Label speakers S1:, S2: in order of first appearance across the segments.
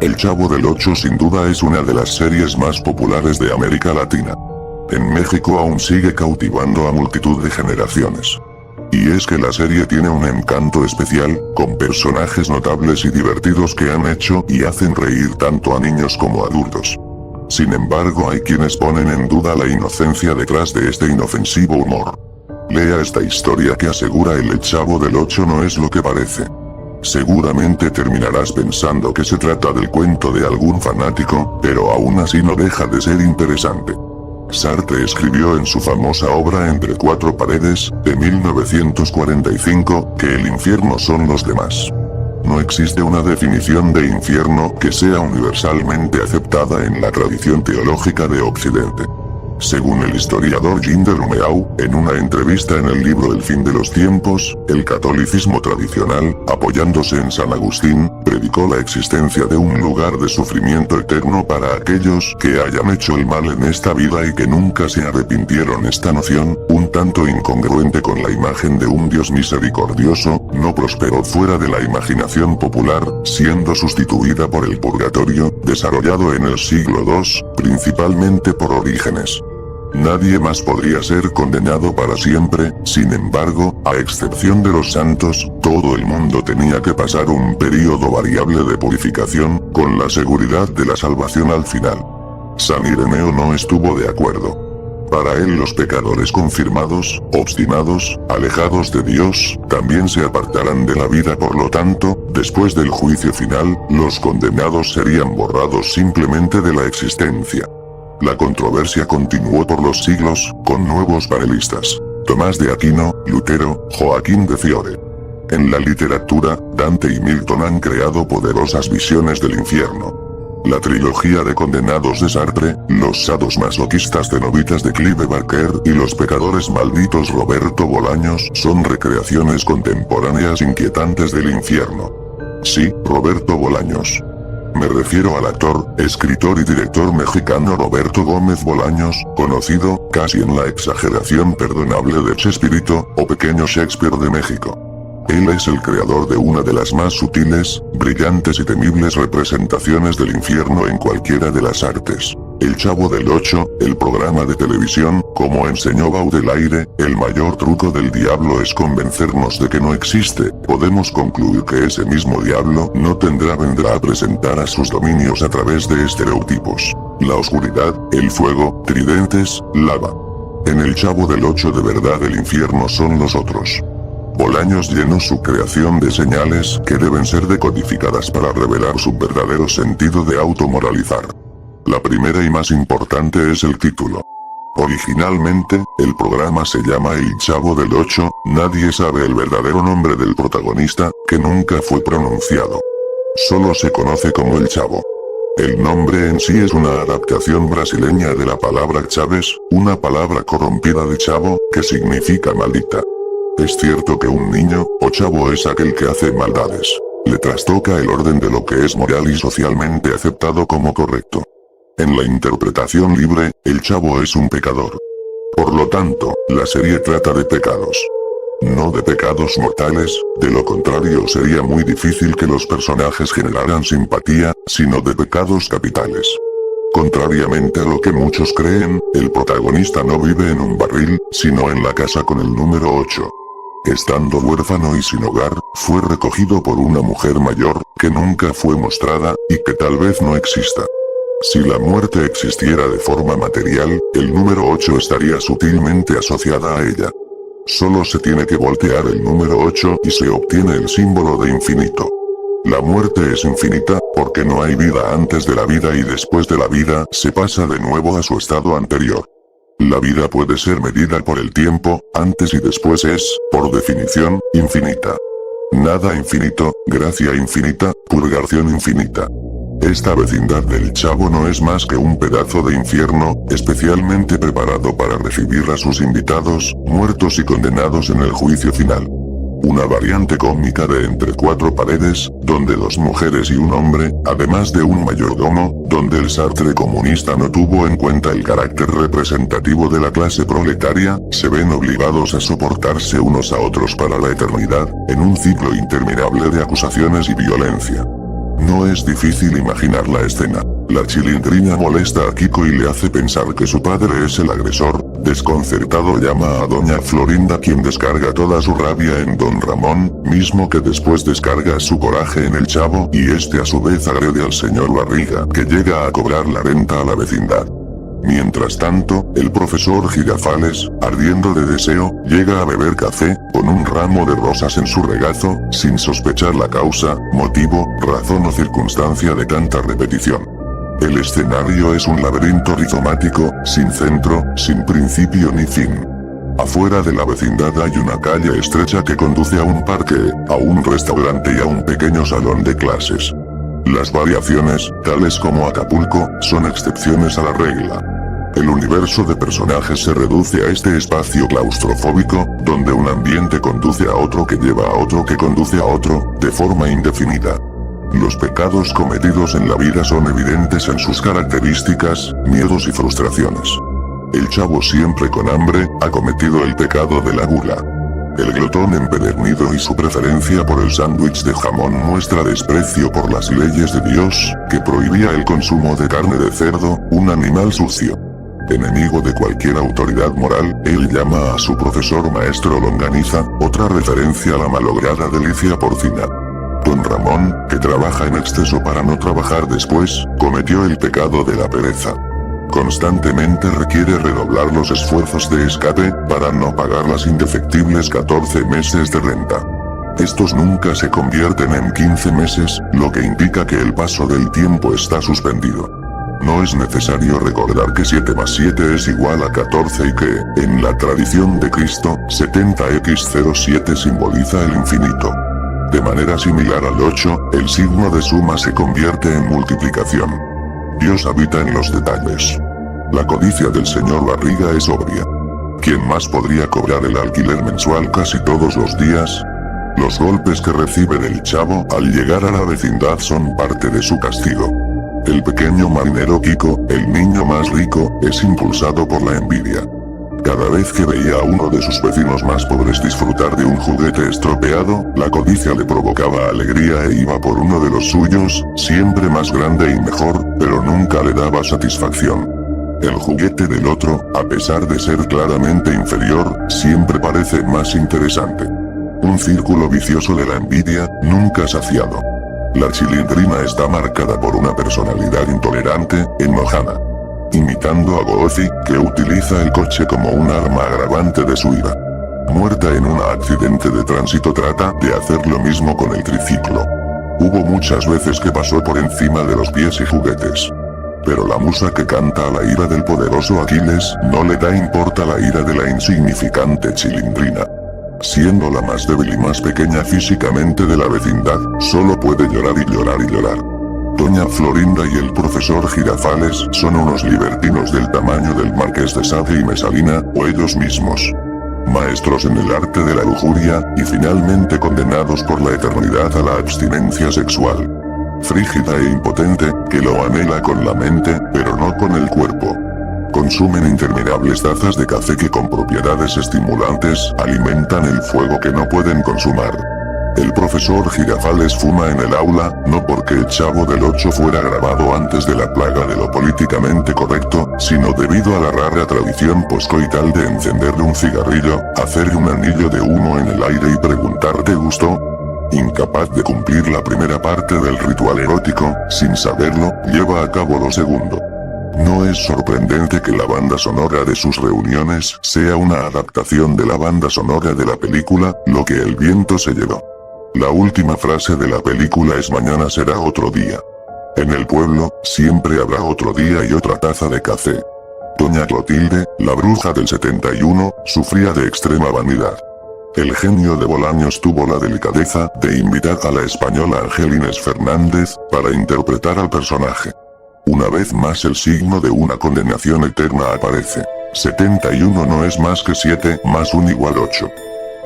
S1: El Chavo del Ocho sin duda es una de las series más populares de América Latina. En México aún sigue cautivando a multitud de generaciones. Y es que la serie tiene un encanto especial, con personajes notables y divertidos que han hecho y hacen reír tanto a niños como a adultos. Sin embargo, hay quienes ponen en duda la inocencia detrás de este inofensivo humor. Lea esta historia que asegura El Chavo del Ocho no es lo que parece. Seguramente terminarás pensando que se trata del cuento de algún fanático, pero aún así no deja de ser interesante. Sartre escribió en su famosa obra Entre cuatro paredes, de 1945, que el infierno son los demás. No existe una definición de infierno que sea universalmente aceptada en la tradición teológica de Occidente. Según el historiador Jean de Romeau, en una entrevista en el libro El fin de los tiempos, el catolicismo tradicional, apoyándose en San Agustín, predicó la existencia de un lugar de sufrimiento eterno para aquellos que hayan hecho el mal en esta vida y que nunca se arrepintieron. Esta noción, un tanto incongruente con la imagen de un Dios misericordioso, no prosperó fuera de la imaginación popular, siendo sustituida por el purgatorio, desarrollado en el siglo II, principalmente por Orígenes. Nadie más podría ser condenado para siempre, sin embargo, a excepción de los santos, todo el mundo tenía que pasar un período variable de purificación, con la seguridad de la salvación al final. San Ireneo no estuvo de acuerdo. Para él los pecadores confirmados, obstinados, alejados de Dios, también se apartarán de la vida. Por lo tanto, después del juicio final, los condenados serían borrados simplemente de la existencia. La controversia continuó por los siglos, con nuevos panelistas: Tomás de Aquino, Lutero, Joaquín de Fiore. En la literatura, Dante y Milton han creado poderosas visiones del infierno. La trilogía de Condenados de Sartre, Los sadomasoquistas cenobitas de Clive Barker y Los pecadores malditos Roberto Bolaños son recreaciones contemporáneas inquietantes del infierno. Sí, Roberto Bolaños. Me refiero al actor, escritor y director mexicano Roberto Gómez Bolaños, conocido, casi en la exageración perdonable, de Chespirito, o Pequeño Shakespeare de México. Él es el creador de una de las más sutiles, brillantes y temibles representaciones del infierno en cualquiera de las artes. El Chavo del Ocho, el programa de televisión, como enseñó Baudelaire, el mayor truco del diablo es convencernos de que no existe. Podemos concluir que ese mismo diablo no vendrá a presentar a sus dominios a través de estereotipos. La oscuridad, el fuego, tridentes, lava. En El Chavo del Ocho de verdad el infierno son los otros. Bolaños llenó su creación de señales que deben ser decodificadas para revelar su verdadero sentido de automoralizar. La primera y más importante es el título. Originalmente, el programa se llama El Chavo del Ocho, nadie sabe el verdadero nombre del protagonista, que nunca fue pronunciado. Solo se conoce como El Chavo. El nombre en sí es una adaptación brasileña de la palabra chaves, una palabra corrompida de chavo, que significa maldita. Es cierto que un niño, o chavo, es aquel que hace maldades. Le trastoca el orden de lo que es moral y socialmente aceptado como correcto. En la interpretación libre, el chavo es un pecador. Por lo tanto, la serie trata de pecados. No de pecados mortales, de lo contrario sería muy difícil que los personajes generaran simpatía, sino de pecados capitales. Contrariamente a lo que muchos creen, el protagonista no vive en un barril, sino en la casa con el número 8. Estando huérfano y sin hogar, fue recogido por una mujer mayor, que nunca fue mostrada, y que tal vez no exista. Si la muerte existiera de forma material, el número 8 estaría sutilmente asociada a ella. Solo se tiene que voltear el número 8 y se obtiene el símbolo de infinito. La muerte es infinita, porque no hay vida antes de la vida y después de la vida se pasa de nuevo a su estado anterior. La vida puede ser medida por el tiempo, antes y después es, por definición, infinita. Nada infinito, gracia infinita, purgación infinita. Esta vecindad del Chavo no es más que un pedazo de infierno, especialmente preparado para recibir a sus invitados, muertos y condenados en el juicio final. Una variante cómica de Entre cuatro paredes, donde 2 mujeres y un hombre, además de un mayordomo, donde el Sartre comunista no tuvo en cuenta el carácter representativo de la clase proletaria, se ven obligados a soportarse unos a otros para la eternidad, en un ciclo interminable de acusaciones y violencia. No es difícil imaginar la escena. La Chilindrina molesta a Kiko y le hace pensar que su padre es el agresor. Desconcertado llama a doña Florinda, quien descarga toda su rabia en don Ramón, mismo que después descarga su coraje en el Chavo, y este a su vez agrede al señor Barriga, que llega a cobrar la renta a la vecindad. Mientras tanto, el profesor Girafales, ardiendo de deseo, llega a beber café, con un ramo de rosas en su regazo, sin sospechar la causa, motivo, razón o circunstancia de tanta repetición. El escenario es un laberinto rizomático, sin centro, sin principio ni fin. Afuera de la vecindad hay una calle estrecha que conduce a un parque, a un restaurante y a un pequeño salón de clases. Las variaciones, tales como Acapulco, son excepciones a la regla. El universo de personajes se reduce a este espacio claustrofóbico, donde un ambiente conduce a otro que lleva a otro que conduce a otro, de forma indefinida. Los pecados cometidos en la vida son evidentes en sus características, miedos y frustraciones. El Chavo, siempre con hambre, ha cometido el pecado de la gula. El glotón empedernido y su preferencia por el sándwich de jamón muestra desprecio por las leyes de Dios, que prohibía el consumo de carne de cerdo, un animal sucio. Enemigo de cualquier autoridad moral, él llama a su profesor maestro Longaniza, otra referencia a la malograda delicia porcina. Don Ramón, que trabaja en exceso para no trabajar después, cometió el pecado de la pereza. Constantemente requiere redoblar los esfuerzos de escape, para no pagar las indefectibles 14 meses de renta. Estos nunca se convierten en 15 meses, lo que indica que el paso del tiempo está suspendido. No es necesario recordar que 7 más 7 es igual a 14 y que, en la tradición de Cristo, 70x07 simboliza el infinito. De manera similar al 8, el signo de suma se convierte en multiplicación. Dios habita en los detalles. La codicia del señor Barriga es obvia. ¿Quién más podría cobrar el alquiler mensual casi todos los días? Los golpes que recibe del Chavo al llegar a la vecindad son parte de su castigo. El pequeño marinero Kiko, el niño más rico, es impulsado por la envidia. Cada vez que veía a uno de sus vecinos más pobres disfrutar de un juguete estropeado, la codicia le provocaba alegría e iba por uno de los suyos, siempre más grande y mejor, pero nunca le daba satisfacción. El juguete del otro, a pesar de ser claramente inferior, siempre parece más interesante. Un círculo vicioso de la envidia, nunca saciado. La Chilindrina está marcada por una personalidad intolerante, enojada. Imitando a Goofy, que utiliza el coche como un arma agravante de su ira. Muerta en un accidente de tránsito, trata de hacer lo mismo con el triciclo. Hubo muchas veces que pasó por encima de los pies y juguetes. Pero la musa que canta a la ira del poderoso Aquiles no le da importa la ira de la insignificante Chilindrina. Siendo la más débil y más pequeña físicamente de la vecindad, solo puede llorar y llorar y llorar. Doña Florinda y el profesor Girafales son unos libertinos del tamaño del Marqués de Sade y Mesalina, o ellos mismos. Maestros en el arte de la lujuria, y finalmente condenados por la eternidad a la abstinencia sexual. Frígida e impotente, que lo anhela con la mente, pero no con el cuerpo. Consumen interminables tazas de café que con propiedades estimulantes alimentan el fuego que no pueden consumar. El profesor Girafales fuma en el aula, no porque el Chavo del 8 fuera grabado antes de la plaga de lo políticamente correcto, sino debido a la rara tradición poscoital de encenderle un cigarrillo, hacerle un anillo de humo en el aire y preguntar ¿te gustó? Incapaz de cumplir la primera parte del ritual erótico, sin saberlo, lleva a cabo lo segundo. No es sorprendente que la banda sonora de sus reuniones sea una adaptación de la banda sonora de la película, Lo que el viento se llevó. La última frase de la película es mañana será otro día. En el pueblo, siempre habrá otro día y otra taza de café. Doña Clotilde, la bruja del 71, sufría de extrema vanidad. El genio de Bolaños tuvo la delicadeza de invitar a la española Angelines Fernández, para interpretar al personaje. Una vez más el signo de una condenación eterna aparece. 71 no es más que 7 más 1 igual 8.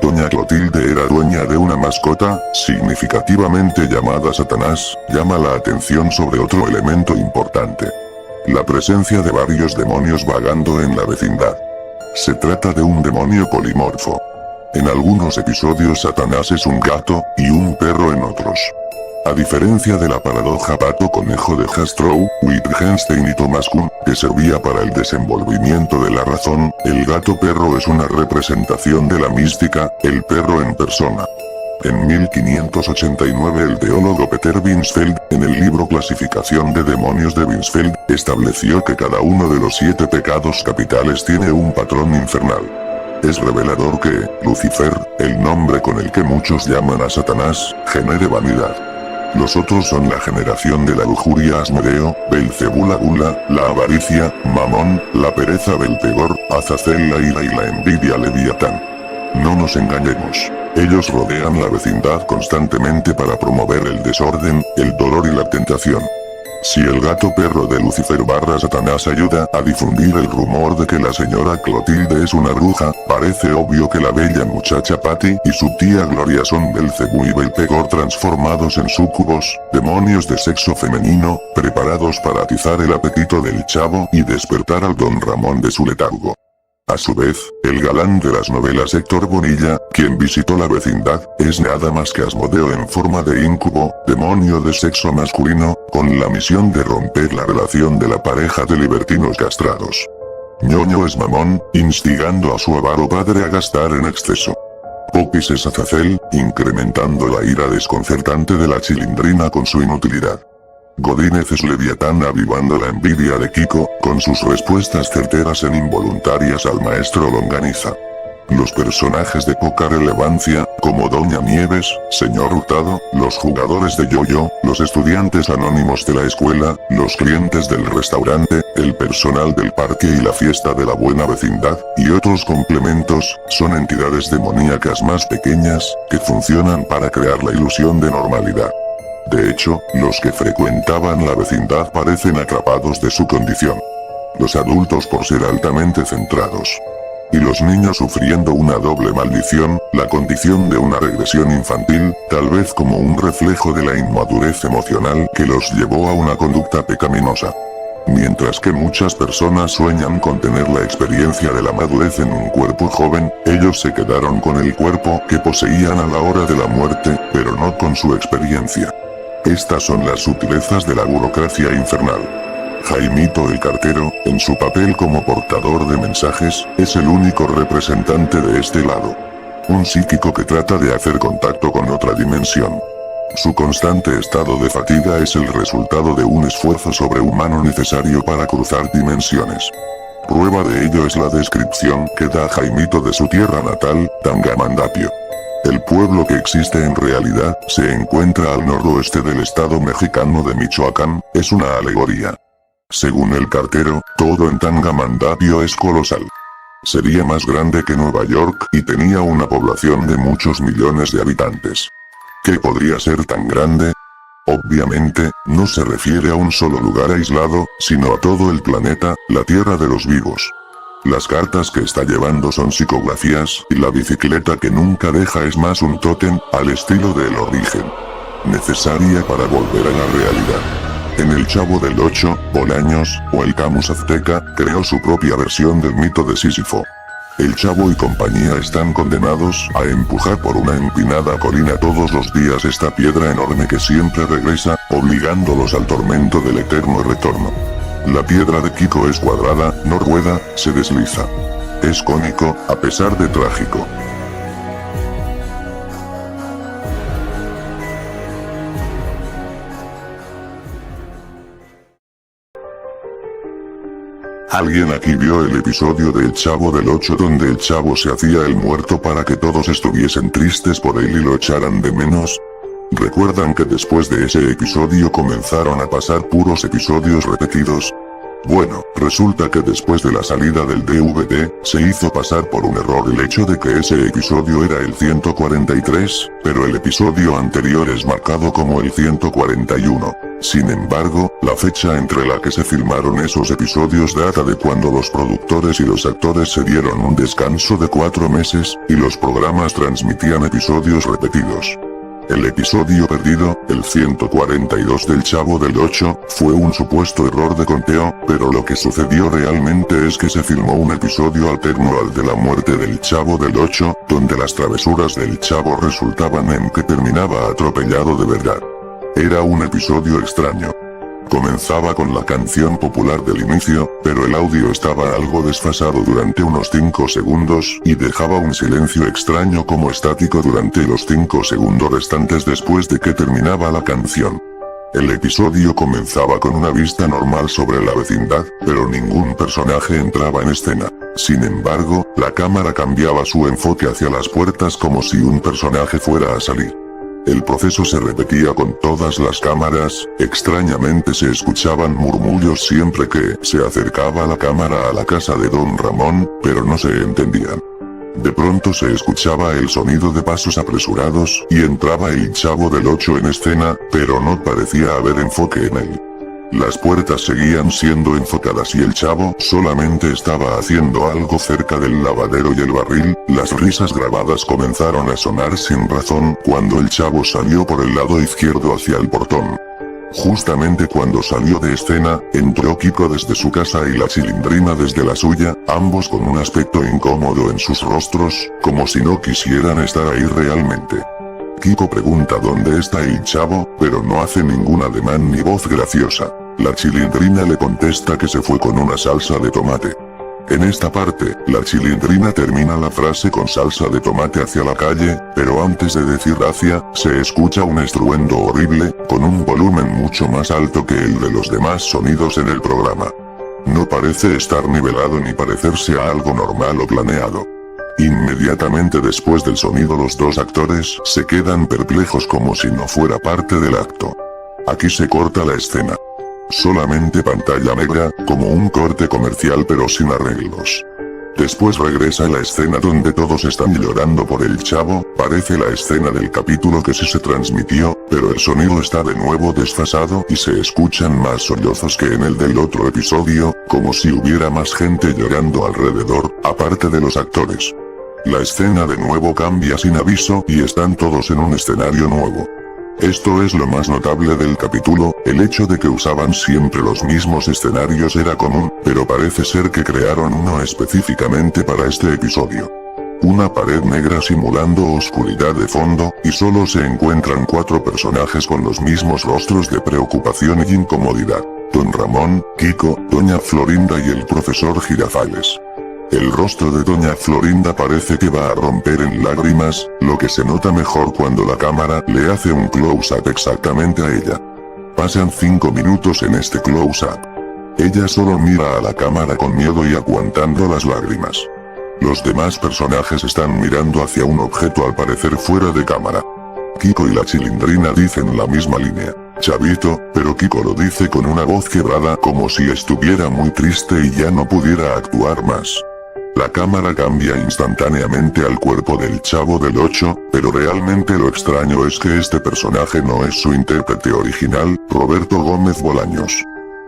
S1: Doña Clotilde era dueña de una mascota, significativamente llamada Satanás, llama la atención sobre otro elemento importante. La presencia de varios demonios vagando en la vecindad. Se trata de un demonio polimorfo. En algunos episodios Satanás es un gato, y un perro en otros. A diferencia de la paradoja pato-conejo de Jastrow, Wittgenstein y Thomas Kuhn, que servía para el desenvolvimiento de la razón, el gato-perro es una representación de la mística, el perro en persona. En 1589 el teólogo Peter Binsfeld, en el libro Clasificación de demonios de Binsfeld, estableció que cada uno de los 7 pecados capitales tiene un patrón infernal. Es revelador que, Lucifer, el nombre con el que muchos llaman a Satanás, genere vanidad. Los otros son la generación de la lujuria Asmodeo, Belcebú la gula, la avaricia, Mamón, la pereza Belpegor, Azazel la ira y la envidia Leviatán. No nos engañemos. Ellos rodean la vecindad constantemente para promover el desorden, el dolor y la tentación. Si el gato perro de Lucifer / Satanás ayuda a difundir el rumor de que la señora Clotilde es una bruja, parece obvio que la bella muchacha Patty y su tía Gloria son Belcebú y Belpegor transformados en súcubos, demonios de sexo femenino, preparados para atizar el apetito del chavo y despertar al don Ramón de su letargo. A su vez, el galán de las novelas Héctor Bonilla, quien visitó la vecindad, es nada más que Asmodeo en forma de íncubo, demonio de sexo masculino, con la misión de romper la relación de la pareja de libertinos castrados. Ñoño es Mamón, instigando a su avaro padre a gastar en exceso. Popis es Azazel, incrementando la ira desconcertante de la chilindrina con su inutilidad. Godínez es Leviatán avivando la envidia de Kiko, con sus respuestas certeras en involuntarias al maestro Longaniza. Los personajes de poca relevancia, como Doña Nieves, Señor Hurtado, los jugadores de yo-yo, los estudiantes anónimos de la escuela, los clientes del restaurante, el personal del parque y la fiesta de la buena vecindad, y otros complementos, son entidades demoníacas más pequeñas, que funcionan para crear la ilusión de normalidad. De hecho, los que frecuentaban la vecindad parecen atrapados de su condición. Los adultos por ser altamente centrados. Y los niños sufriendo una doble maldición, la condición de una regresión infantil, tal vez como un reflejo de la inmadurez emocional que los llevó a una conducta pecaminosa. Mientras que muchas personas sueñan con tener la experiencia de la madurez en un cuerpo joven, ellos se quedaron con el cuerpo que poseían a la hora de la muerte, pero no con su experiencia. Estas son las sutilezas de la burocracia infernal. Jaimito el cartero, en su papel como portador de mensajes, es el único representante de este lado. Un psíquico que trata de hacer contacto con otra dimensión. Su constante estado de fatiga es el resultado de un esfuerzo sobrehumano necesario para cruzar dimensiones. Prueba de ello es la descripción que da Jaimito de su tierra natal, Tangamandapio. El pueblo que existe en realidad, se encuentra al noroeste del estado mexicano de Michoacán, es una alegoría. Según el cartero, todo en Tangamandapio es colosal. Sería más grande que Nueva York y tenía una población de muchos millones de habitantes. ¿Qué podría ser tan grande? Obviamente, no se refiere a un solo lugar aislado, sino a todo el planeta, la tierra de los vivos. Las cartas que está llevando son psicografías, y la bicicleta que nunca deja es más un tótem, al estilo del origen. Necesaria para volver a la realidad. En El Chavo del Ocho, Bolaños, o el Camus azteca, creó su propia versión del mito de Sísifo. El Chavo y compañía están condenados a empujar por una empinada colina todos los días esta piedra enorme que siempre regresa, obligándolos al tormento del eterno retorno. La piedra de Kiko es cuadrada, no rueda, se desliza. Es cómico, a pesar de trágico. ¿Alguien aquí vio el episodio de El Chavo del Ocho donde el chavo se hacía el muerto para que todos estuviesen tristes por él y lo echaran de menos? ¿Recuerdan que después de ese episodio comenzaron a pasar puros episodios repetidos? Bueno, resulta que después de la salida del DVD, se hizo pasar por un error el hecho de que ese episodio era el 143, pero el episodio anterior es marcado como el 141. Sin embargo, la fecha entre la que se filmaron esos episodios data de cuando los productores y los actores se dieron un descanso de 4 meses, y los programas transmitían episodios repetidos. El episodio perdido, el 142 del Chavo del Ocho, fue un supuesto error de conteo, pero lo que sucedió realmente es que se filmó un episodio alterno al de la muerte del Chavo del Ocho, donde las travesuras del Chavo resultaban en que terminaba atropellado de verdad. Era un episodio extraño. Comenzaba con la canción popular del inicio, pero el audio estaba algo desfasado durante unos 5 segundos y dejaba un silencio extraño como estático durante los 5 segundos restantes después de que terminaba la canción. El episodio comenzaba con una vista normal sobre la vecindad, pero ningún personaje entraba en escena. Sin embargo, la cámara cambiaba su enfoque hacia las puertas como si un personaje fuera a salir. El proceso se repetía con todas las cámaras, extrañamente se escuchaban murmullos siempre que se acercaba la cámara a la casa de Don Ramón, pero no se entendían. De pronto se escuchaba el sonido de pasos apresurados y entraba el Chavo del Ocho en escena, pero no parecía haber enfoque en él. Las puertas seguían siendo enfocadas y el Chavo solamente estaba haciendo algo cerca del lavadero y el barril. Las risas grabadas comenzaron a sonar sin razón cuando el Chavo salió por el lado izquierdo hacia el portón. Justamente cuando salió de escena, entró Kiko desde su casa y la Chilindrina desde la suya, ambos con un aspecto incómodo en sus rostros, como si no quisieran estar ahí realmente. Kiko pregunta dónde está el Chavo, pero no hace ningún ademán ni voz graciosa. La Chilindrina le contesta que se fue con una salsa de tomate. En esta parte, la Chilindrina termina la frase con salsa de tomate hacia la calle, pero antes de decir hacia, se escucha un estruendo horrible, con un volumen mucho más alto que el de los demás sonidos en el programa. No parece estar nivelado ni parecerse a algo normal o planeado. Inmediatamente después del sonido los dos actores se quedan perplejos como si no fuera parte del acto. Aquí se corta la escena. Solamente pantalla negra, como un corte comercial pero sin arreglos. Después regresa la escena donde todos están llorando por el Chavo, parece la escena del capítulo que sí se transmitió, pero el sonido está de nuevo desfasado y se escuchan más sollozos que en el del otro episodio, como si hubiera más gente llorando alrededor, aparte de los actores. La escena de nuevo cambia sin aviso y están todos en un escenario nuevo. Esto es lo más notable del capítulo, el hecho de que usaban siempre los mismos escenarios era común, pero parece ser que crearon uno específicamente para este episodio. Una pared negra simulando oscuridad de fondo, y solo se encuentran 4 personajes con los mismos rostros de preocupación y incomodidad. Don Ramón, Kiko, Doña Florinda y el profesor Girafales. El rostro de Doña Florinda parece que va a romper en lágrimas, lo que se nota mejor cuando la cámara le hace un close-up exactamente a ella. Pasan 5 minutos en este close-up. Ella solo mira a la cámara con miedo y aguantando las lágrimas. Los demás personajes están mirando hacia un objeto al parecer fuera de cámara. Kiko y la Chilindrina dicen la misma línea, Chavito, pero Kiko lo dice con una voz quebrada como si estuviera muy triste y ya no pudiera actuar más. La cámara cambia instantáneamente al cuerpo del Chavo del Ocho, pero realmente lo extraño es que este personaje no es su intérprete original, Roberto Gómez Bolaños.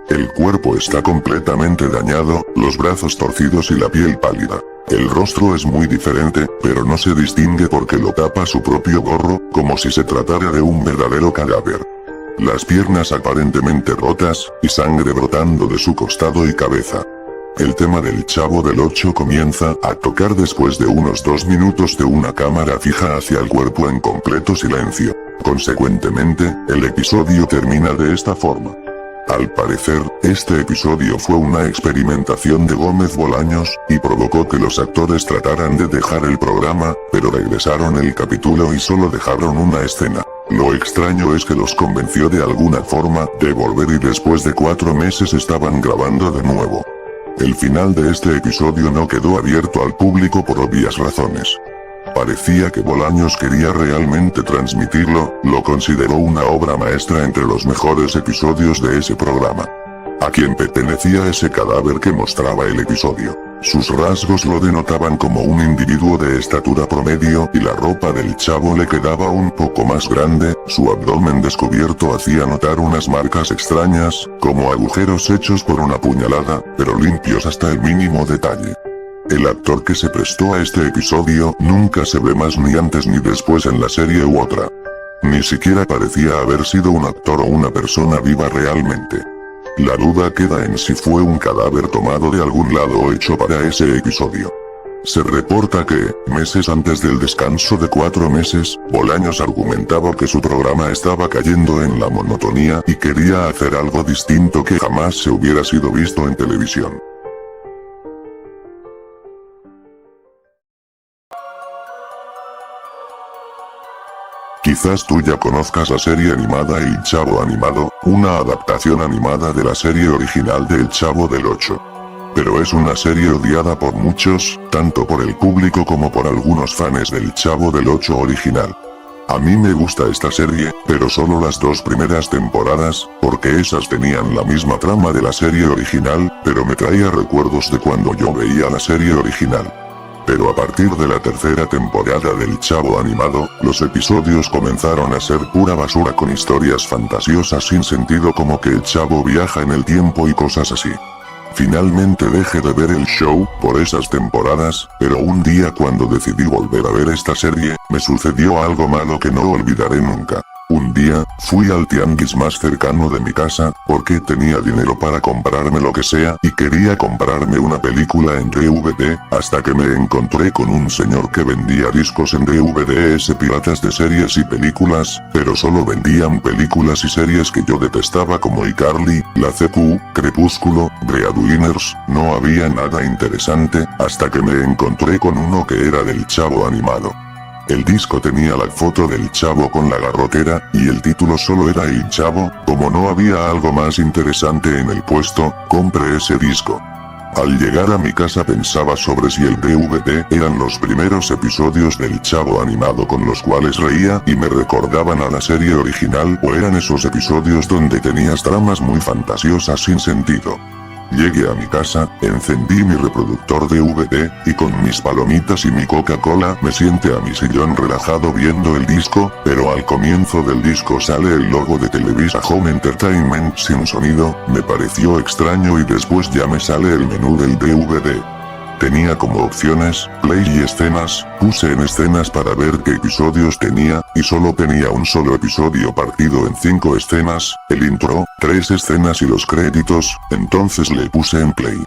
S1: El cuerpo está completamente dañado, los brazos torcidos y la piel pálida. El rostro es muy diferente, pero no se distingue porque lo tapa su propio gorro, como si se tratara de un verdadero cadáver. Las piernas aparentemente rotas, y sangre brotando de su costado y cabeza. El tema del Chavo del Ocho comienza a tocar después de unos 2 minutos de una cámara fija hacia el cuerpo en completo silencio. Consecuentemente, el episodio termina de esta forma. Al parecer, este episodio fue una experimentación de Gómez Bolaños, y provocó que los actores trataran de dejar el programa, pero regresaron el capítulo y solo dejaron una escena. Lo extraño es que los convenció de alguna forma de volver y después de 4 meses estaban grabando de nuevo. El final de este episodio no quedó abierto al público por obvias razones. Parecía que Bolaños quería realmente transmitirlo, lo consideró una obra maestra entre los mejores episodios de ese programa. ¿A quién pertenecía ese cadáver que mostraba el episodio? Sus rasgos lo denotaban como un individuo de estatura promedio y la ropa del Chavo le quedaba un poco más grande, su abdomen descubierto hacía notar unas marcas extrañas, como agujeros hechos por una puñalada, pero limpios hasta el mínimo detalle. El actor que se prestó a este episodio nunca se ve más ni antes ni después en la serie u otra. Ni siquiera parecía haber sido un actor o una persona viva realmente. La duda queda en si fue un cadáver tomado de algún lado o hecho para ese episodio. Se reporta que, meses antes del descanso de 4 meses, Bolaños argumentaba que su programa estaba cayendo en la monotonía y quería hacer algo distinto que jamás se hubiera sido visto en televisión. Quizás tú ya conozcas la serie animada El Chavo Animado, una adaptación animada de la serie original de El Chavo del Ocho. Pero es una serie odiada por muchos, tanto por el público como por algunos fans del Chavo del Ocho original. A mí me gusta esta serie, pero solo las 2 primeras temporadas, porque esas tenían la misma trama de la serie original, pero me traía recuerdos de cuando yo veía la serie original. Pero a partir de la 3ª temporada del Chavo Animado, los episodios comenzaron a ser pura basura con historias fantasiosas sin sentido como que el Chavo viaja en el tiempo y cosas así. Finalmente dejé de ver el show por esas temporadas, pero un día cuando decidí volver a ver esta serie, me sucedió algo malo que no olvidaré nunca. Un día, fui al tianguis más cercano de mi casa, porque tenía dinero para comprarme lo que sea y quería comprarme una película en DVD, hasta que me encontré con un señor que vendía discos en DVDs piratas de series y películas, pero solo vendían películas y series que yo detestaba como iCarly, La CQ, Crepúsculo, Breadwinners, no había nada interesante, hasta que me encontré con uno que era del Chavo Animado. El disco tenía la foto del Chavo con la garrotera, y el título solo era El Chavo. Como no había algo más interesante en el puesto, compré ese disco. Al llegar a mi casa pensaba sobre si el DVD eran los primeros episodios del Chavo Animado con los cuales reía y me recordaban a la serie original o eran esos episodios donde tenías tramas muy fantasiosas sin sentido. Llegué a mi casa, encendí mi reproductor DVD, y con mis palomitas y mi Coca-Cola me sienté a mi sillón relajado viendo el disco, pero al comienzo del disco sale el logo de Televisa Home Entertainment sin sonido, me pareció extraño y después ya me sale el menú del DVD. Tenía como opciones, play y escenas, puse en escenas para ver qué episodios tenía, y solo tenía un solo episodio partido en 5 escenas, el intro, 3 escenas y los créditos, entonces le puse en play.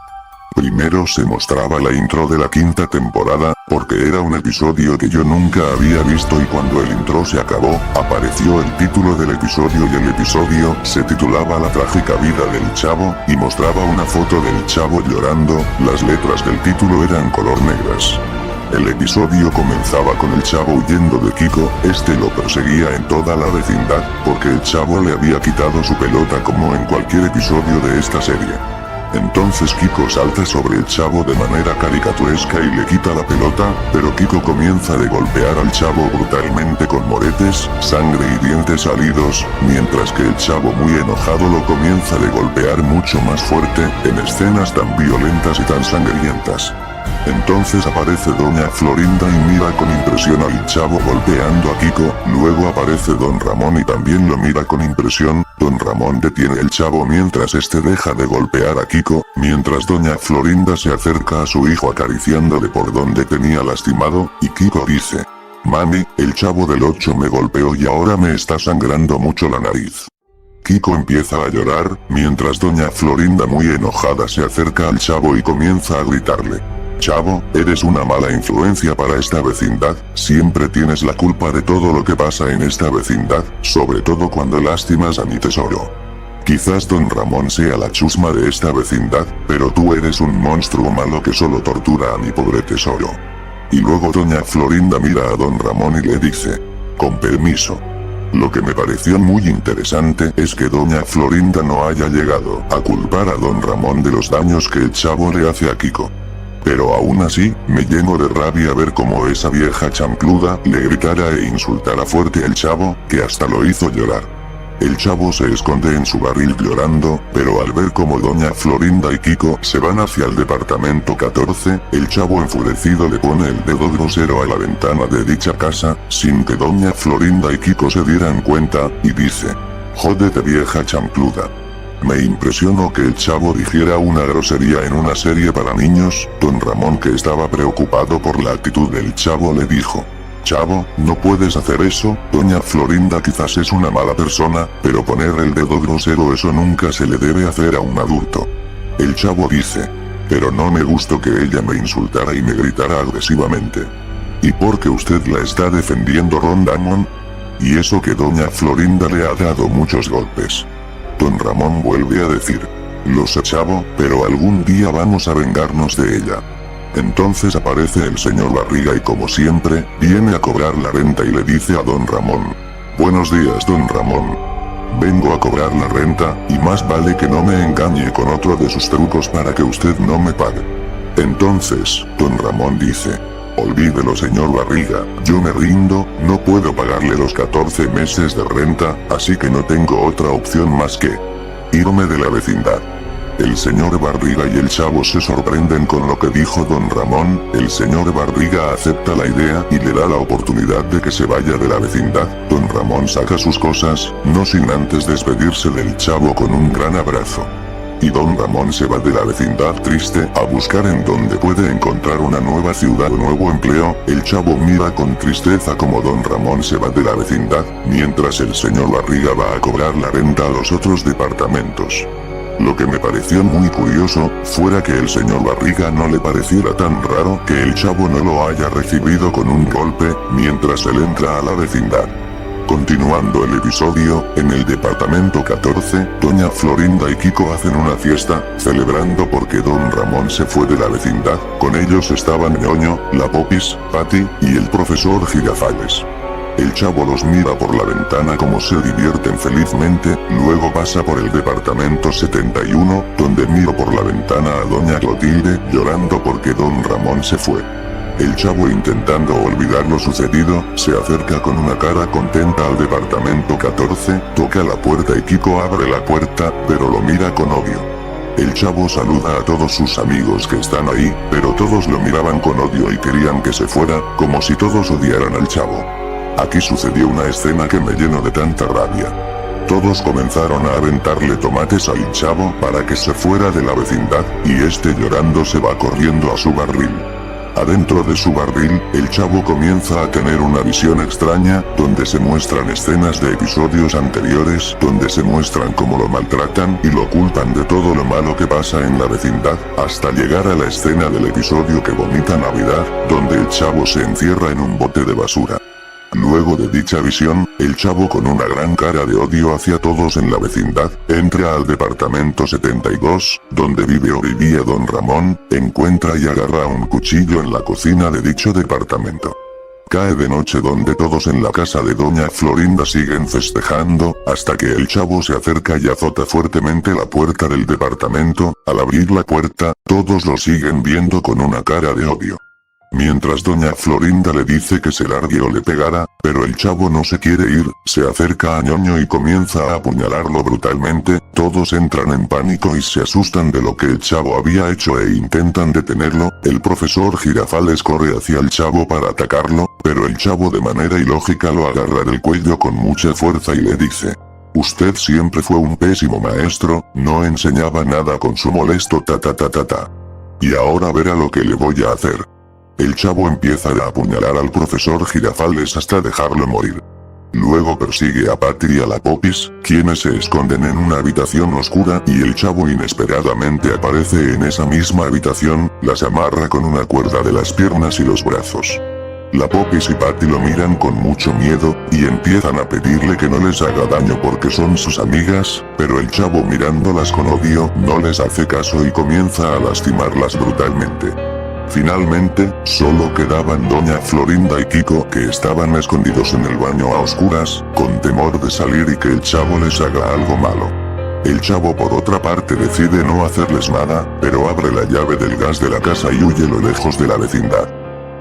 S1: Primero se mostraba la intro de la 5ª temporada, porque era un episodio que yo nunca había visto y cuando el intro se acabó, apareció el título del episodio y el episodio se titulaba La trágica vida del Chavo, y mostraba una foto del Chavo llorando, las letras del título eran color negras. El episodio comenzaba con el Chavo huyendo de Kiko, este lo perseguía en toda la vecindad, porque el Chavo le había quitado su pelota como en cualquier episodio de esta serie. Entonces Kiko salta sobre el Chavo de manera caricaturesca y le quita la pelota, pero Kiko comienza a golpear al Chavo brutalmente con moretes, sangre y dientes salidos, mientras que el Chavo muy enojado lo comienza a golpear mucho más fuerte, en escenas tan violentas y tan sangrientas. Entonces aparece Doña Florinda y mira con impresión al Chavo golpeando a Kiko, luego aparece Don Ramón y también lo mira con impresión, Don Ramón detiene al Chavo mientras este deja de golpear a Kiko, mientras Doña Florinda se acerca a su hijo acariciándole por donde tenía lastimado, y Kiko dice: "Mami, el Chavo del Ocho me golpeó y ahora me está sangrando mucho la nariz". Kiko empieza a llorar, mientras Doña Florinda muy enojada se acerca al Chavo y comienza a gritarle: "Chavo, eres una mala influencia para esta vecindad, siempre tienes la culpa de todo lo que pasa en esta vecindad, sobre todo cuando lastimas a mi tesoro. Quizás Don Ramón sea la chusma de esta vecindad, pero tú eres un monstruo malo que solo tortura a mi pobre tesoro". Y luego Doña Florinda mira a Don Ramón y le dice: "Con permiso". Lo que me pareció muy interesante es que Doña Florinda no haya llegado a culpar a Don Ramón de los daños que el Chavo le hace a Kiko. Pero aún así, me lleno de rabia ver cómo esa vieja chancluda le gritara e insultara fuerte al Chavo, que hasta lo hizo llorar. El Chavo se esconde en su barril llorando, pero al ver cómo Doña Florinda y Kiko se van hacia el departamento 14, el Chavo enfurecido le pone el dedo grosero a la ventana de dicha casa, sin que Doña Florinda y Kiko se dieran cuenta, y dice: "Jódete vieja chancluda". Me impresionó que el Chavo dijera una grosería en una serie para niños. Don Ramón, que estaba preocupado por la actitud del Chavo, le dijo: "Chavo, no puedes hacer eso, Doña Florinda quizás es una mala persona, pero poner el dedo grosero eso nunca se le debe hacer a un adulto". El Chavo dice: pero no me gustó que ella me insultara y me gritara agresivamente. ¿Y por qué usted la está defendiendo, Ron Damon? Y eso que doña Florinda le ha dado muchos golpes. Don Ramón vuelve a decir, lo sé, chavo, pero algún día vamos a vengarnos de ella. Entonces aparece el señor Barriga y como siempre, viene a cobrar la renta y le dice a don Ramón, buenos días, don Ramón. Vengo a cobrar la renta, y más vale que no me engañe con otro de sus trucos para que usted no me pague. Entonces, don Ramón dice, olvídelo, señor Barriga, yo me rindo, no puedo pagarle los 14 meses de renta, así que no tengo otra opción más que irme de la vecindad. El señor Barriga y el chavo se sorprenden con lo que dijo don Ramón. El señor Barriga acepta la idea y le da la oportunidad de que se vaya de la vecindad. Don Ramón saca sus cosas, no sin antes despedirse del chavo con un gran abrazo. Y don Ramón se va de la vecindad triste a buscar en donde puede encontrar una nueva ciudad o nuevo empleo. El chavo mira con tristeza como don Ramón se va de la vecindad, mientras el señor Barriga va a cobrar la renta a los otros departamentos. Lo que me pareció muy curioso, fuera que el señor Barriga no le pareciera tan raro que el chavo no lo haya recibido con un golpe, mientras él entra a la vecindad. Continuando el episodio, en el departamento 14, doña Florinda y Kiko hacen una fiesta, celebrando porque don Ramón se fue de la vecindad. Con ellos estaban Ñoño, la Popis, Patty, y el profesor Girafales. El chavo los mira por la ventana como se divierten felizmente, luego pasa por el departamento 71, donde miro por la ventana a doña Clotilde, llorando porque don Ramón se fue. El chavo, intentando olvidar lo sucedido, se acerca con una cara contenta al departamento 14, toca la puerta y Kiko abre la puerta, pero lo mira con odio. El chavo saluda a todos sus amigos que están ahí, pero todos lo miraban con odio y querían que se fuera, como si todos odiaran al chavo. Aquí sucedió una escena que me llenó de tanta rabia. Todos comenzaron a aventarle tomates al chavo para que se fuera de la vecindad, y este llorando se va corriendo a su barril. Adentro de su barril, el chavo comienza a tener una visión extraña, donde se muestran escenas de episodios anteriores, donde se muestran cómo lo maltratan y lo culpan de todo lo malo que pasa en la vecindad, hasta llegar a la escena del episodio que vomita Navidad, donde el chavo se encierra en un bote de basura. Luego de dicha visión, el chavo con una gran cara de odio hacia todos en la vecindad, entra al departamento 72, donde vive o vivía don Ramón, encuentra y agarra un cuchillo en la cocina de dicho departamento. Cae de noche donde todos en la casa de doña Florinda siguen festejando, hasta que el chavo se acerca y azota fuertemente la puerta del departamento. Al abrir la puerta, todos lo siguen viendo con una cara de odio. Mientras doña Florinda le dice que se largue o le pegará, pero el chavo no se quiere ir, se acerca a Ñoño y comienza a apuñalarlo brutalmente. Todos entran en pánico y se asustan de lo que el chavo había hecho e intentan detenerlo. El profesor Girafales corre hacia el chavo para atacarlo, pero el chavo de manera ilógica lo agarra del cuello con mucha fuerza y le dice: usted siempre fue un pésimo maestro, no enseñaba nada con su molesto ta. Y ahora verá lo que le voy a hacer. El chavo empieza a apuñalar al profesor Girafales hasta dejarlo morir. Luego persigue a Patty y a la Popis, quienes se esconden en una habitación oscura, y el chavo inesperadamente aparece en esa misma habitación, las amarra con una cuerda de las piernas y los brazos. La Popis y Patty lo miran con mucho miedo, y empiezan a pedirle que no les haga daño porque son sus amigas, pero el chavo, mirándolas con odio, no les hace caso y comienza a lastimarlas brutalmente. Finalmente, solo quedaban doña Florinda y Kiko, que estaban escondidos en el baño a oscuras, con temor de salir y que el chavo les haga algo malo. El chavo por otra parte decide no hacerles nada, pero abre la llave del gas de la casa y huye lo lejos de la vecindad.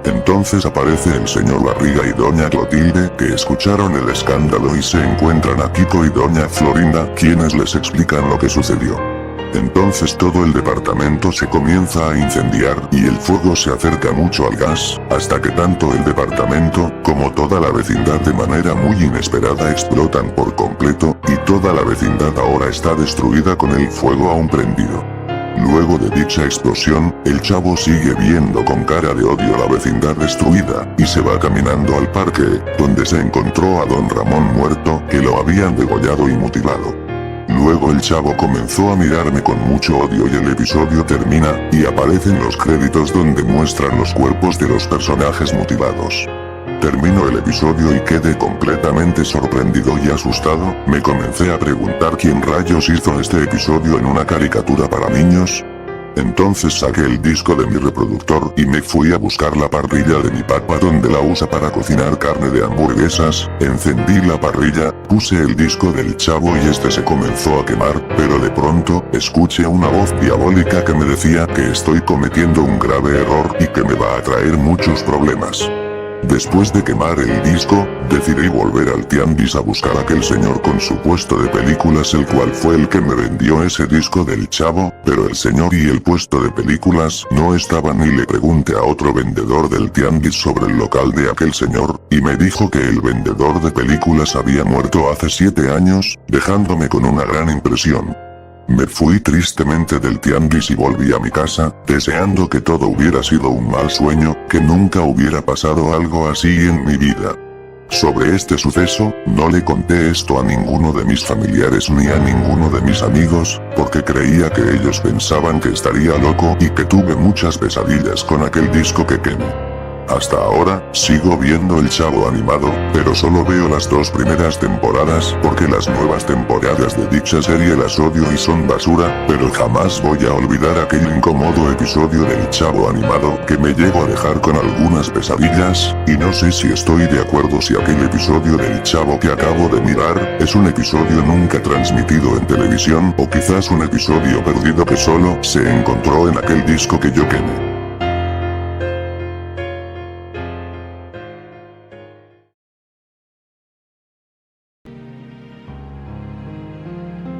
S1: Entonces aparece el señor Barriga y doña Clotilde, que escucharon el escándalo y se encuentran a Kiko y doña Florinda, quienes les explican lo que sucedió. Entonces todo el departamento se comienza a incendiar y el fuego se acerca mucho al gas, hasta que tanto el departamento, como toda la vecindad de manera muy inesperada explotan por completo, y toda la vecindad ahora está destruida con el fuego aún prendido. Luego de dicha explosión, el chavo sigue viendo con cara de odio la vecindad destruida, y se va caminando al parque, donde se encontró a don Ramón muerto, que lo habían degollado y mutilado. Luego el chavo comenzó a mirarme con mucho odio y el episodio termina, y aparecen los créditos donde muestran los cuerpos de los personajes mutilados. Terminó el episodio y quedé completamente sorprendido y asustado, me comencé a preguntar quién rayos hizo este episodio en una caricatura para niños. Entonces saqué el disco de mi reproductor y me fui a buscar la parrilla de mi papá donde la usa para cocinar carne de hamburguesas, encendí la parrilla, puse el disco del chavo y este se comenzó a quemar, pero de pronto, escuché una voz diabólica que me decía que estoy cometiendo un grave error y que me va a traer muchos problemas. Después de quemar el disco, decidí volver al tianguis a buscar a aquel señor con su puesto de películas el cual fue el que me vendió ese disco del chavo, pero el señor y el puesto de películas no estaban y le pregunté a otro vendedor del tianguis sobre el local de aquel señor, y me dijo que el vendedor de películas había muerto hace 7 años, dejándome con una gran impresión. Me fui tristemente del tianguis y volví a mi casa, deseando que todo hubiera sido un mal sueño, que nunca hubiera pasado algo así en mi vida. Sobre este suceso, no le conté esto a ninguno de mis familiares ni a ninguno de mis amigos, porque creía que ellos pensaban que estaría loco y que tuve muchas pesadillas con aquel disco que quemé. Hasta ahora, sigo viendo el Chavo animado, pero solo veo las 2 primeras temporadas porque las nuevas temporadas de dicha serie las odio y son basura, pero jamás voy a olvidar aquel incómodo episodio del Chavo animado que me llevo a dejar con algunas pesadillas, y no sé si estoy de acuerdo si aquel episodio del Chavo que acabo de mirar, es un episodio nunca transmitido en televisión o quizás un episodio perdido que solo se encontró en aquel disco que yo quemé.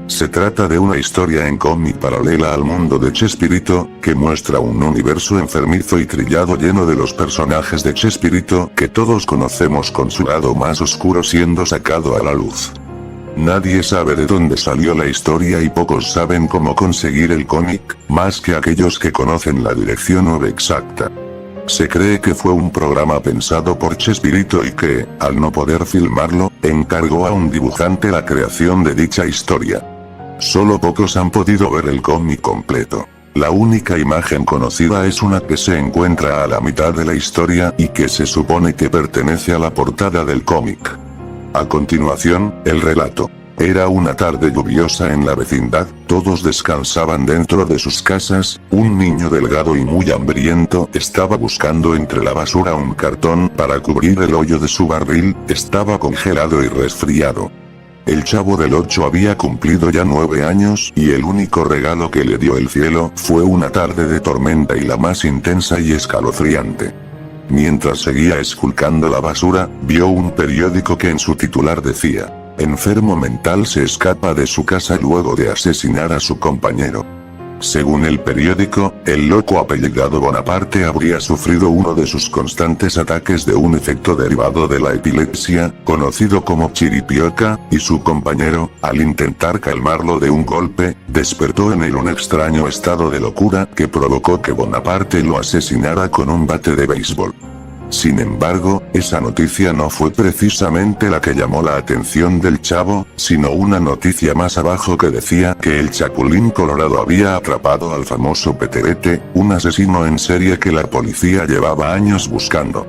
S1: Se trata de una historia en cómic paralela al mundo de Chespirito, que muestra un universo enfermizo y trillado lleno de los personajes de Chespirito que todos conocemos con su lado más oscuro siendo sacado a la luz. Nadie sabe de dónde salió la historia y pocos saben cómo conseguir el cómic, más que aquellos que conocen la dirección web exacta. Se cree que fue un programa pensado por Chespirito y que, al no poder filmarlo, encargó a un dibujante la creación de dicha historia. Solo pocos han podido ver el cómic completo. La única imagen conocida es una que se encuentra a la mitad de la historia y que se supone que pertenece a la portada del cómic. A continuación, el relato. Era una tarde lluviosa en la vecindad, todos descansaban dentro de sus casas, un niño delgado y muy hambriento estaba buscando entre la basura un cartón para cubrir el hoyo de su barril, estaba congelado y resfriado. El Chavo del 8 había cumplido ya 9 años y el único regalo que le dio el cielo fue una tarde de tormenta y la más intensa y escalofriante. Mientras seguía esculcando la basura, vio un periódico que en su titular decía: enfermo mental se escapa de su casa luego de asesinar a su compañero. Según el periódico, el loco apellidado Bonaparte habría sufrido uno de sus constantes ataques de un efecto derivado de la epilepsia, conocido como chiripioca, y su compañero, al intentar calmarlo de un golpe, despertó en él un extraño estado de locura que provocó que Bonaparte lo asesinara con un bate de béisbol. Sin embargo, esa noticia no fue precisamente la que llamó la atención del Chavo, sino una noticia más abajo que decía que el Chapulín Colorado había atrapado al famoso Peterete, un asesino en serie que la policía llevaba años buscando.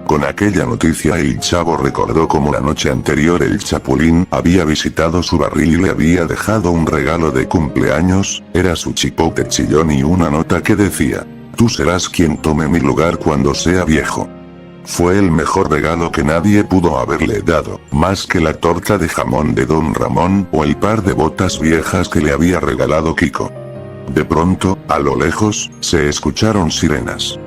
S1: Con aquella noticia el Chavo recordó cómo la noche anterior el Chapulín había visitado su barril y le había dejado un regalo de cumpleaños, era su chipote chillón y una nota que decía: tú serás quien tome mi lugar cuando sea viejo. Fue el mejor regalo que nadie pudo haberle dado, más que la torta de jamón de Don Ramón o el par de botas viejas que le había regalado Kiko. De pronto, a lo lejos, se escucharon sirenas.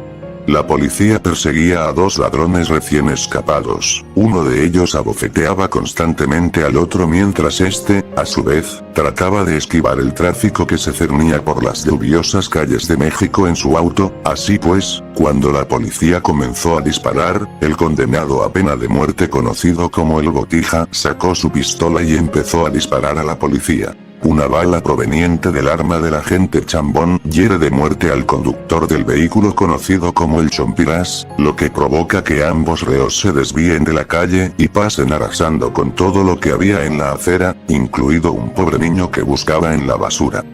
S1: La policía perseguía a 2 ladrones recién escapados, uno de ellos abofeteaba constantemente al otro mientras este, a su vez, trataba de esquivar el tráfico que se cernía por las lluviosas calles de México en su auto, así pues, cuando la policía comenzó a disparar, el condenado a pena de muerte conocido como el Botija sacó su pistola y empezó a disparar a la policía. Una bala proveniente del arma del agente Chambón hiere de muerte al conductor del vehículo conocido como el Chompiras, lo que provoca que ambos reos se desvíen de la calle y pasen arrasando con todo lo que había en la acera, incluido un pobre niño que buscaba en la basura.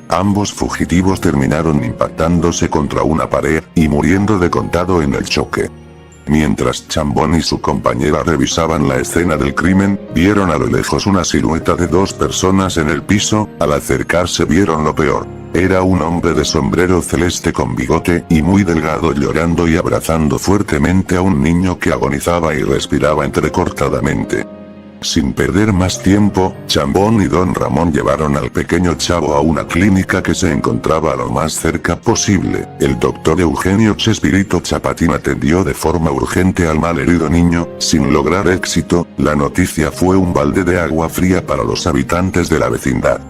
S1: Ambos fugitivos terminaron impactándose contra una pared y muriendo de contado en el choque. Mientras Chambón y su compañera revisaban la escena del crimen, vieron a lo lejos una silueta de dos personas en el piso. Al acercarse vieron lo peor. Era un hombre de sombrero celeste con bigote y muy delgado llorando y abrazando fuertemente a un niño que agonizaba y respiraba entrecortadamente. Sin perder más tiempo, Chambón y Don Ramón llevaron al pequeño chavo a una clínica que se encontraba lo más cerca posible. El doctor Eugenio Chespirito Chapatín atendió de forma urgente al malherido niño. Sin lograr éxito, la noticia fue un balde de agua fría para los habitantes de la vecindad.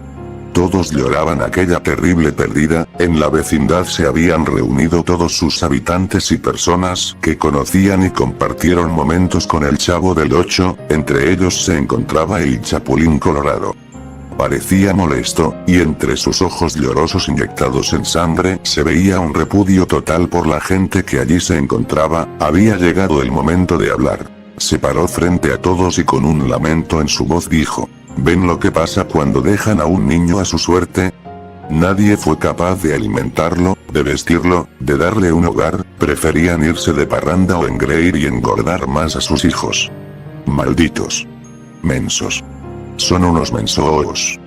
S1: Todos lloraban aquella terrible pérdida. En la vecindad se habían reunido todos sus habitantes y personas que conocían y compartieron momentos con el Chavo del Ocho, entre ellos se encontraba el Chapulín Colorado. Parecía molesto, y entre sus ojos llorosos inyectados en sangre se veía un repudio total por la gente que allí se encontraba. Había llegado el momento de hablar. Se paró frente a todos y con un lamento en su voz dijo: ¿Ven lo que pasa cuando dejan a un niño a su suerte? Nadie fue capaz de alimentarlo, de vestirlo, de darle un hogar, preferían irse de parranda o engreír y engordar más a sus hijos. Malditos. Mensos. Son unos mensos.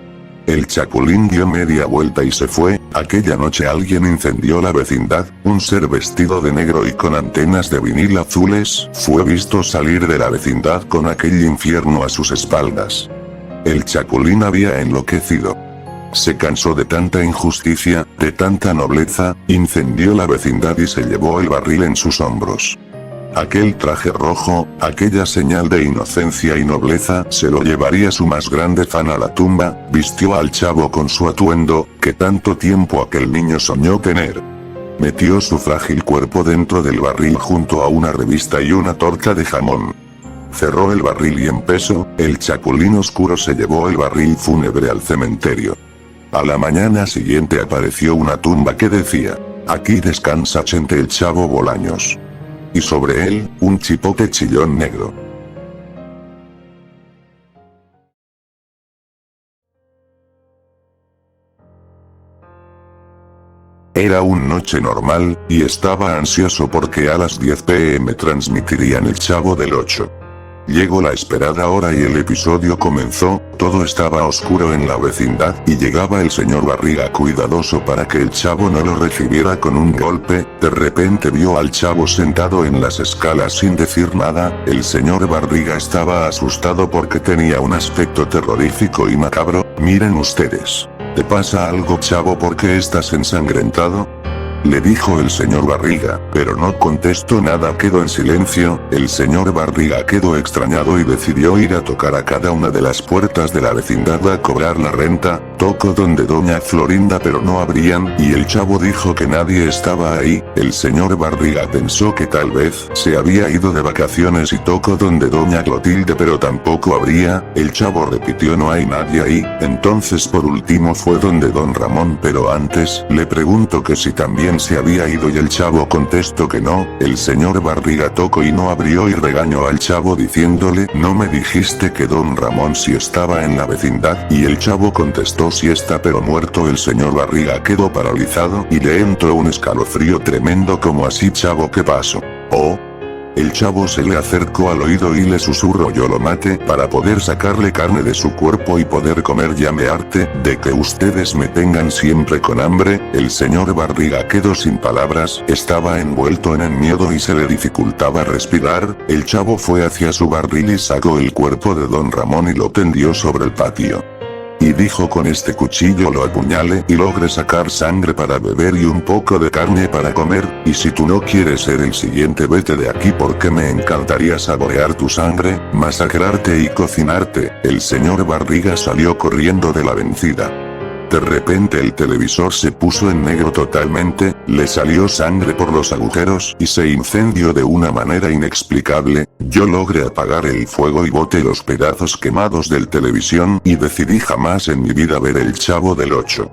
S1: El Chapulín dio media vuelta y se fue. Aquella noche alguien incendió la vecindad. Un ser vestido de negro y con antenas de vinil azules fue visto salir de la vecindad con aquel infierno a sus espaldas. El Chapulín había enloquecido. Se cansó de tanta injusticia, de tanta nobleza, incendió la vecindad y se llevó el barril en sus hombros. Aquel traje rojo, aquella señal de inocencia y nobleza, se lo llevaría su más grande fan a la tumba. Vistió al chavo con su atuendo, que tanto tiempo aquel niño soñó tener. Metió su frágil cuerpo dentro del barril junto a una revista y una torta de jamón. Cerró el barril y en peso, el Chapulín Oscuro se llevó el barril fúnebre al cementerio. A la mañana siguiente apareció una tumba que decía: aquí descansa Chente el Chavo Bolaños. Y sobre él, un chipote chillón negro. Era una noche normal, y estaba ansioso porque a las 10 p.m. transmitirían El Chavo del Ocho. Llegó la esperada hora y el episodio comenzó. Todo estaba oscuro en la vecindad y llegaba el señor Barriga cuidadoso para que el chavo no lo recibiera con un golpe. De repente vio al chavo sentado en las escalas sin decir nada. El señor Barriga estaba asustado porque tenía un aspecto terrorífico y macabro. Miren ustedes. ¿Te pasa algo, chavo? ¿Por qué estás ensangrentado?, le dijo el señor Barriga, pero no contestó nada. Quedó en silencio. El señor Barriga quedó extrañado y decidió ir a tocar a cada una de las puertas de la vecindad a cobrar la renta. Tocó donde doña Florinda pero no abrían, y el chavo dijo que nadie estaba ahí. El señor Barriga pensó que tal vez se había ido de vacaciones y tocó donde doña Clotilde pero tampoco abría. El chavo repitió: no hay nadie ahí. Entonces por último fue donde don Ramón, pero antes le preguntó que si también se había ido y el chavo contestó que no. El señor Barriga tocó y no abrió y regañó al chavo diciéndole: no me dijiste que don Ramón sí estaba en la vecindad, y el chavo contestó: sí está pero muerto. El señor Barriga quedó paralizado y le entró un escalofrío tremendo. ¿Cómo así, chavo? ¿Qué pasó? Oh. El chavo se le acercó al oído y le susurró: yo lo maté para poder sacarle carne de su cuerpo y poder comer. Ya me harté de que ustedes me tengan siempre con hambre. El señor Barriga quedó sin palabras, estaba envuelto en el miedo y se le dificultaba respirar. El chavo fue hacia su barril y sacó el cuerpo de don Ramón y lo tendió sobre el patio. Y dijo: con este cuchillo lo apuñale y logre sacar sangre para beber y un poco de carne para comer, y si tú no quieres ser el siguiente, vete de aquí porque me encantaría saborear tu sangre, masacrarte y cocinarte. El señor Barriga salió corriendo de la vencida. De repente el televisor se puso en negro totalmente, Le salió sangre por los agujeros y se incendió de una manera inexplicable. Yo logré apagar el fuego y boté los pedazos quemados del televisión y decidí jamás en mi vida ver El Chavo del Ocho.